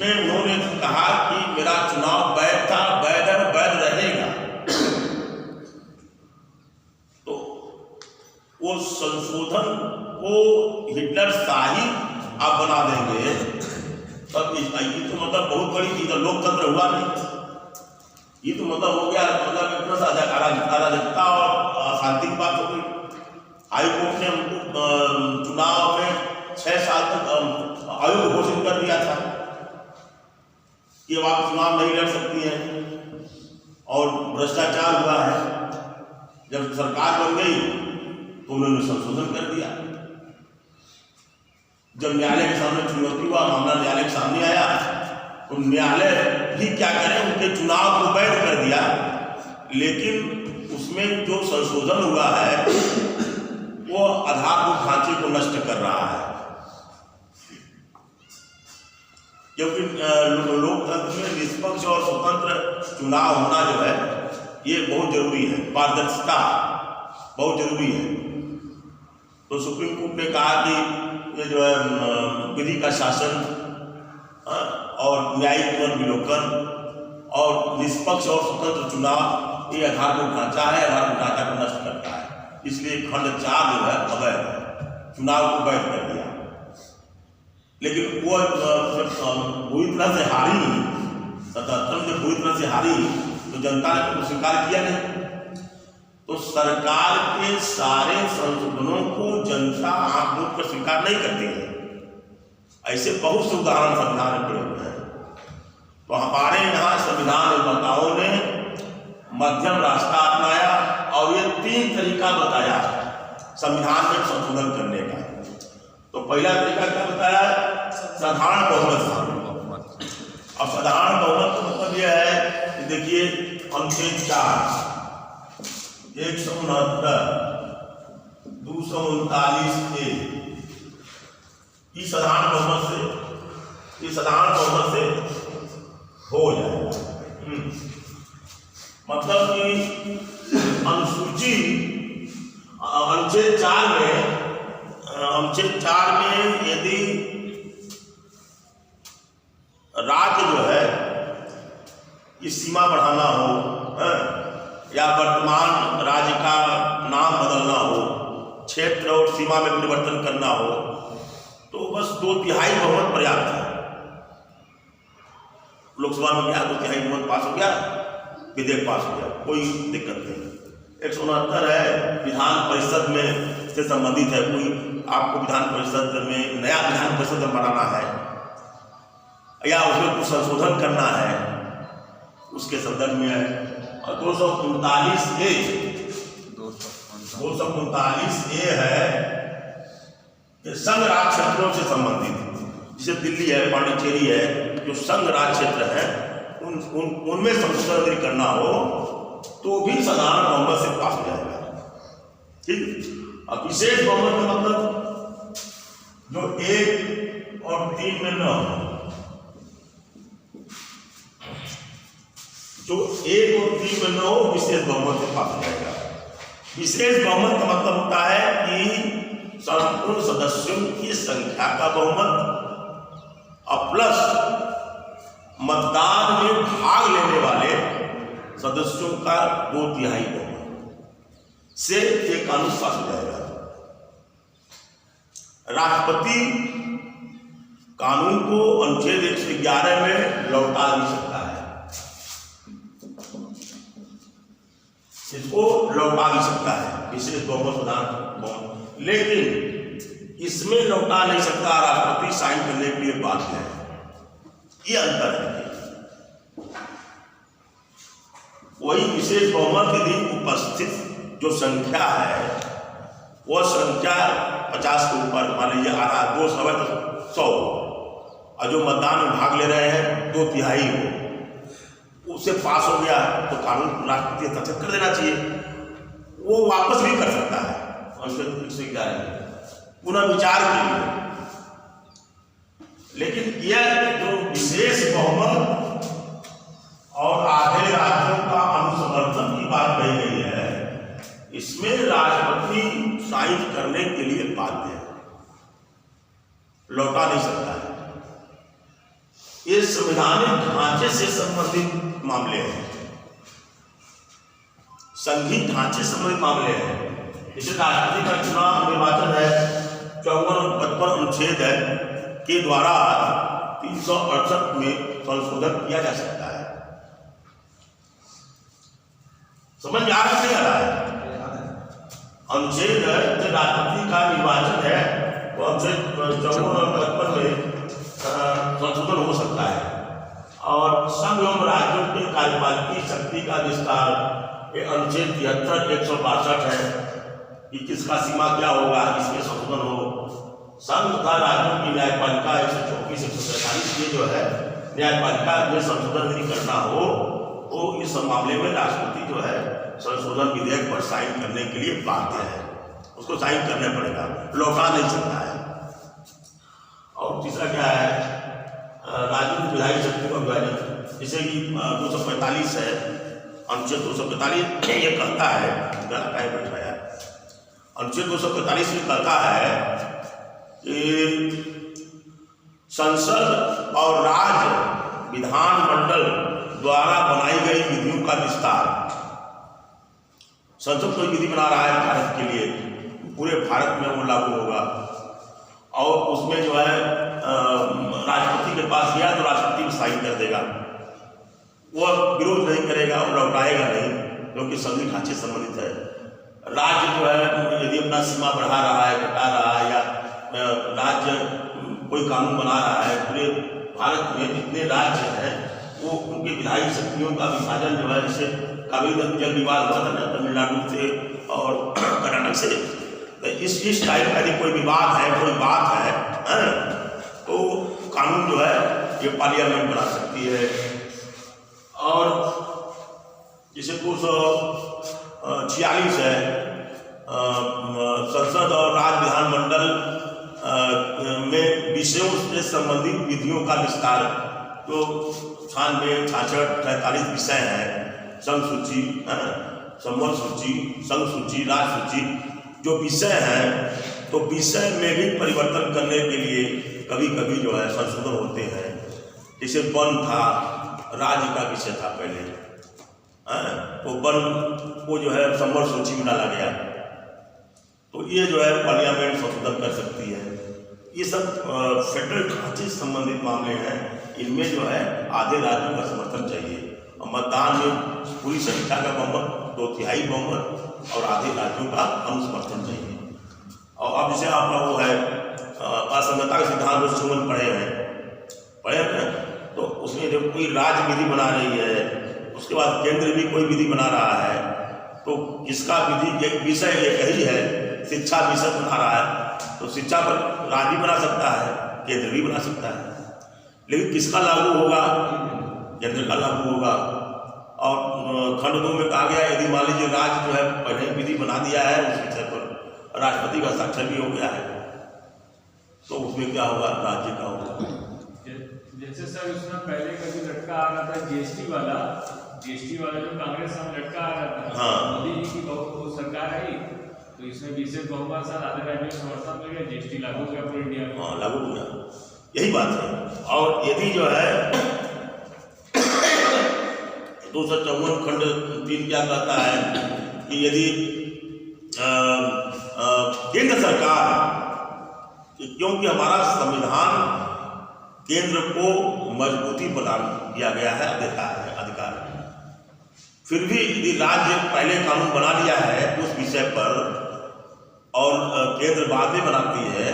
उसमें उन्होंने कहा कि मेरा चुनाव वैध था, वैध है, वैध रहेगा। तो वो संशोधन को हिटलर शाही आप बना देंगे, तब ये तो मतलब बहुत बड़ी चीज है। लोकतंत्र हुआ नहीं, ये तो मतलब हो गया, मतलब इतना सा अराजकता और अशांति की बात हो गई। हाईकोर्ट ने उनको चुनाव में 6 साल तक आयु घोषित कर दिया था कि अब आप चुनाव नहीं लड़ सकती हैं, और भ्रष्टाचार हुआ है। जब सरकार बन गई तो उन्होंने संशोधन कर दिया। जब न्यायालय के सामने चुनौती हुआ, मामला न्यायालय के सामने आया, तो न्यायालय भी क्या करें, उनके चुनाव को वैध कर दिया। लेकिन उसमें जो संशोधन हुआ है वो आधारभूत ढांचे को नष्ट कर रहा है, क्योंकि लोकतंत्र में निष्पक्ष और स्वतंत्र चुनाव होना जो है ये बहुत जरूरी है। पारदर्शिता बहुत जरूरी है। तो सुप्रीम कोर्ट ने कहा कि ये जो है विधि का शासन और न्यायिक पुनर्विलोकन और निष्पक्ष और स्वतंत्र चुनाव ये आधारभूत ढांचा है, आधारभूत ढांचा को नष्ट करता है। इसलिए खंड 4 जो है अवैध है, चुनाव को वैध कर दिया। लेकिन वो पूरी तरह से हारी, 77 में पूरी तरह से हारी, तो जनता ने तो स्वीकार किया नहीं। तो सरकार के सारे संशोधनों को जनता आंख मूंद कर स्वीकार नहीं करती है। ऐसे बहुत से उदाहरण संविधान में पड़े हुए हैं। तो हमारे यहाँ संविधान निर्माताओं ने मध्यम रास्ता अपनाया और ये 3 तरीका बताया संविधान में संशोधन करने का। तो पहला तरीका क्या बताया? साधारण बहुमत। अब साधारण बहुमत का मतलब यह है कि देखिए अनुच्छेद 4, 169, 239A, साधारण बहुमत से हो जाएगा। मतलब कि अनुसूची अनुच्छेद 4 में यदि राज्य जो है ये सीमा बढ़ाना हो या वर्तमान राज्य का नाम बदलना हो, क्षेत्र और सीमा में परिवर्तन करना हो, तो बस 2/3 बहुमत पर्याप्त है। लोकसभा में क्या 2/3 बहुमत पास हो गया, विधेयक पास हो गया, कोई दिक्कत नहीं। 169 है विधान परिषद में से संबंधित है। कोई आपको विधान परिषद में नया विधान परिषद बनाना है या उसमें कुछ संशोधन करना है, उसके संदर्भ में है। और 239A है संघ राज क्षेत्रों से संबंधित, जैसे दिल्ली है, पांडिचेरी है, जो संघ राज क्षेत्र है उनमें संशोधन करना हो तो भी साधारण बहुमत से पास हो जाएगा। ठीक। अब विशेष बहुमत का मतलब जो 1 और 3 में न हो, जो 1 और 3 में न हो विशेष बहुमत से पास हो जाएगा। विशेष बहुमत का मतलब होता है कि संपूर्ण सदस्यों की संख्या का बहुमत और प्लस मतदान में भाग लेने वाले सदस्यों का 2/3 बहुमत से एक कानून पास हो जाएगा। राष्ट्रपति कानून को अनुच्छेद 111 में लौटा भी सकता है, इसको लौटा भी सकता है विशेष बहुमत साधारण बहुमत, लेकिन इसमें लौटा नहीं सकता, राष्ट्रपति साइन करने के लिए बाध्य है। ये अंतर है। वही विशेष बहुमत यदि उपस्थित जो संख्या है वह संख्या 50 के ऊपर, मान लीजिए आधा 200 है तो 100, और जो मतदान में भाग ले रहे हैं 2/3 हो, उससे पास हो गया तो कानून राष्ट्रपति हस्ताक्षर कर देना चाहिए। वो वापस भी कर सकता है पुनः विचार के लिए। लेकिन यह जो विशेष बहुमत और आधे राज्यों का अनुसमर्थन की बात कही गई है, इसमें राष्ट्रपति साइन करने के लिए बाध्य है, लौटा नहीं सकता है। ये संवैधानिक ढांचे से संबंधित मामले हैं, संघीय ढांचे से संबंधित मामले हैं। जैसे राष्ट्रपति का चुनाव निर्वाचन है 54 और 55 अनुच्छेद है के द्वारा 368 में संशोधन किया जा सकता है। समझ में आ नहीं आ रहा है? अनुच्छेद राष्ट्रपति का निर्वाचन है तो अनुच्छेद 54 और 55 में संशोधन हो सकता है। और संघ एवं राज्यों के कार्यपालिकी शक्ति का विस्तार ये अनुच्छेद 73 162 है कि किसका सीमा क्या होगा, इसमें संशोधन हो। संघ तथा राज्यों की न्यायपालिका 124 143 ये जो है न्यायपालिका में संशोधन यदि करना हो तो इस मामले में राष्ट्रपति जो है संशोधन विधेयक पर साइन करने के लिए बाध्य है, उसको साइन करना पड़ेगा, लौटा नहीं सकता है। और तीसरा क्या है, राज्यों की विधायी शक्ति को विभाजन, जैसे कि 245 है, अनुच्छेद 245 ये कहता है, बैठा है अनुच्छेद 245 ये कहता है कि संसद और राज्य विधानमंडल द्वारा बनाई गई विधियों का विस्तार, संसद कोई विधि बना रहा है भारत के लिए, पूरे भारत में वो लागू होगा और उसमें जो है राष्ट्रपति के पास गया तो राष्ट्रपति साइन कर देगा, वो विरोध नहीं करेगा और लौटाएगा नहीं, क्योंकि संघीय ढांचे संबंधित है। राज्य जो है यदि अपना सीमा बढ़ा रहा है, घटा रहा है, या राज्य कोई कानून बना रहा है, पूरे भारत में जितने राज्य हैं वो उनकी विधायी शक्तियों का विभाजन जो है, जैसे कावेरी जल विवाद हुआ था ना तमिलनाडु से और कर्नाटक से, तो इस टाइप का यदि कोई विवाद है, कोई बात है तो कानून जो है ये पार्लियामेंट बना सकती है। और जैसे 246 है, संसद और राज्य विधानमंडल में विषयों से संबंधित विधियों का विस्तार, जो 96, 66, 43 विषय हैं, संघ सूची, संवर्ण सूची, संघ सूची, राज्य सूची, जो विषय हैं, तो विषय में भी परिवर्तन करने के लिए कभी कभी जो है संशोधन होते हैं। जैसे वन था, राज्य का विषय था पहले, तो वन को जो है संवर्ण सूची में डाला गया, तो ये जो है पार्लियामेंट संशोधन कर सकती है। ये सब फेडरल ढांचे से संबंधित मामले हैं, इनमें जो है आधे राज्यों का समर्थन चाहिए और मतदान में पूरी संख्या का बहुमत, 2/3 बहुमत और आधे राज्यों का अनुसमर्थन चाहिए। और अब जैसे आपका वो है असंगतता के सिद्धांत जो सुमन पढ़े हैं, तो उसमें जब कोई राज्य विधि बना रही है, उसके बाद केंद्र भी कोई विधि बना रहा है, तो किसका विधि विषय एक ही है, शिक्षा विषय बना रहा है, तो शिक्षा पर राज्य बना सकता है, केंद्र भी बना सकता है, लेकिन किसका लागू होगा, केंद्र का लागू होगा। और खंड 2 में कहा गया यदि मान लीजिए राज्य जो है पहले विधि बना दिया है, उस विषय पर राष्ट्रपति का हस्ताक्षर भी हो गया है, तो उसमें क्या होगा, राज्य का होगा। जैसे सर उसमें पहले कभी लटका आ रहा था जीएसटी वाला जो कांग्रेस में लटका आ रहा था, हाँ, मोदी जी की बहुत सरकार आई तो इसमें विशेष बहुमत से आधे राज्यों में समर्थन मिल गया, जीएसटी लागू किया पूरे इंडिया में। हाँ, लागू किया, यही बात है। और यदि जो है 254 खंड 3 क्या कहता है कि यदि केंद्र सरकार, क्योंकि हमारा संविधान केंद्र को मजबूती प्रदान किया गया है, देता है अधिकार, फिर भी यदि राज्य पहले कानून बना लिया है उस विषय पर और केंद्र बाद में बनाती है,